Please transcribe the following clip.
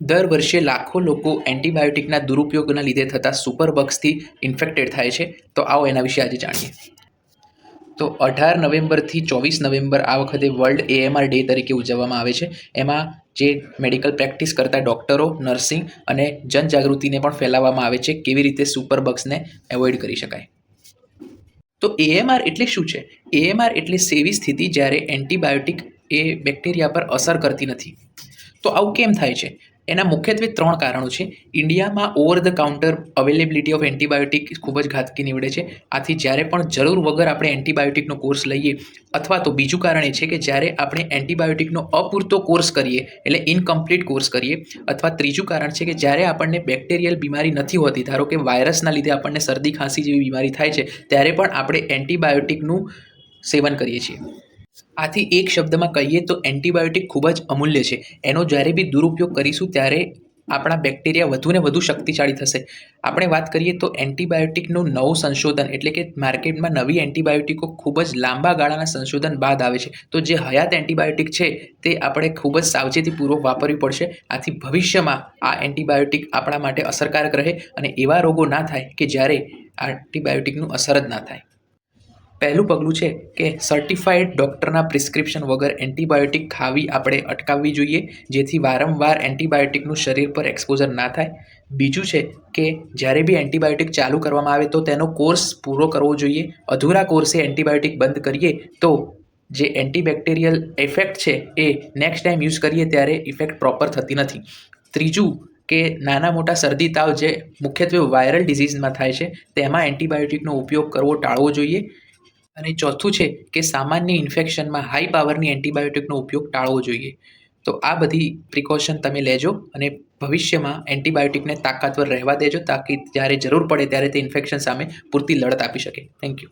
દર વર્ષે લાખો લોકો એન્ટીબાયોટિકના દુરુપયોગના લીધે થતા સુપરબગ્સથી ઇન્ફેક્ટેડ થાય છે. તો આવો એના વિશે આજે જાણીએ. તો 18 નવેમ્બરથી 24 નવેમ્બર આ વખતે વર્લ્ડ AMR ડે તરીકે ઉજવવામાં આવે છે. એમાં જે મેડિકલ પ્રેક્ટિસ કરતા ડૉક્ટરો, નર્સિંગ અને જનજાગૃતિને પણ ફેલાવવામાં આવે છે કેવી રીતે સુપરબગ્સને એવોઇડ કરી શકાય. તો AMR એટલે શું છે? AMR એટલે એવી સ્થિતિ જ્યારે એન્ટીબાયોટિક એ બેક્ટેરિયા પર અસર કરતી નથી. તો આવું કેમ થાય છે? એના મુખ્યત્વે 3 કારણો છે. ઇન્ડિયામાં over the counter availability of antibiotic ખૂબ જ ઘાતકી નીવડે છે. આથી જ્યારે પણ જરૂર વગર આપણે એન્ટીબાયોટિકનો કોર્સ લઈએ, અથવા તો બીજું કારણ એ છે કે જ્યારે આપણે એન્ટીબાયોટિકનો અપૂરતો કોર્સ કરીએ, એટલે ઇનકમ્પ્લીટ કોર્સ કરીએ, અથવા ત્રીજું કારણ છે કે જ્યારે આપણને બેક્ટેરિયલ બીમારી નથી હોતી, ધારો કે વાયરસના લીધે આપણને શરદી ખાંસી જેવી બીમારી થાય છે, ત્યારે પણ આપણે એન્ટીબાયોટિકનું સેવન કરીએ છીએ. આથી એક શબ્દમાં કહીએ તો એન્ટીબાયોટિક ખૂબ જ અમૂલ્ય છે. એનો જ્યારે બી દુરુપયોગ કરીશું ત્યારે આપણા બેક્ટેરિયા વધુને વધુ શક્તિશાળી થશે. આપણે વાત કરીએ તો એન્ટીબાયોટિકનું નવું સંશોધન, એટલે કે માર્કેટમાં નવી એન્ટીબાયોટિકો ખૂબ જ લાંબા ગાળાના સંશોધન બાદ આવે છે. તો જે હયાત એન્ટીબાયોટિક છે તે આપણે ખૂબ જ સાવચેતીપૂર્વક વાપરવી પડશે. આથી ભવિષ્યમાં આ એન્ટીબાયોટિક આપણા માટે અસરકારક રહે અને એવા રોગો ના થાય કે જ્યારે આ એન્ટીબાયોટિકનું અસર જ ના થાય. પહેલું પગલું છે કે સર્ટિફાઈડ ડૉક્ટરના પ્રિસ્ક્રિપ્શન વગર એન્ટીબાયોટિક ખાવી આપણે અટકાવવી જોઈએ, જેથી વારંવાર એન્ટીબાયોટિકનું શરીર પર એક્સપોઝર ના થાય. બીજું છે કે જ્યારે બી એન્ટીબાયોટિક ચાલુ કરવામાં આવે તો તેનો કોર્સ પૂરો કરવો જોઈએ. અધૂરા કોર્સે એન્ટીબાયોટિક બંધ કરીએ તો જે એન્ટીબેક્ટેરિયલ ઇફેક્ટ છે એ નેક્સ્ટ ટાઈમ યુઝ કરીએ ત્યારે ઇફેક્ટ પ્રોપર થતી નથી. ત્રીજું કે નાના મોટા શરદી તાવ જે મુખ્યત્વે વાયરલ ડિઝીઝમાં થાય છે તેમાં એન્ટીબાયોટિકનો ઉપયોગ કરવો ટાળવો જોઈએ. અને ચોથું છે કે સામાન્ય ઇન્ફેક્શનમાં હાઈ પાવરની એન્ટીબાયોટિકનો ઉપયોગ ટાળવો જોઈએ. તો આ બધી પ્રિકોશન તમે લેજો અને ભવિષ્યમાં એન્ટીબાયોટિકને તાકાતવર રહેવા દેજો, તાકી જ્યારે જરૂર પડે ત્યારે તે ઇન્ફેક્શન સામે પૂરતી લડત આપી શકે. Thank you.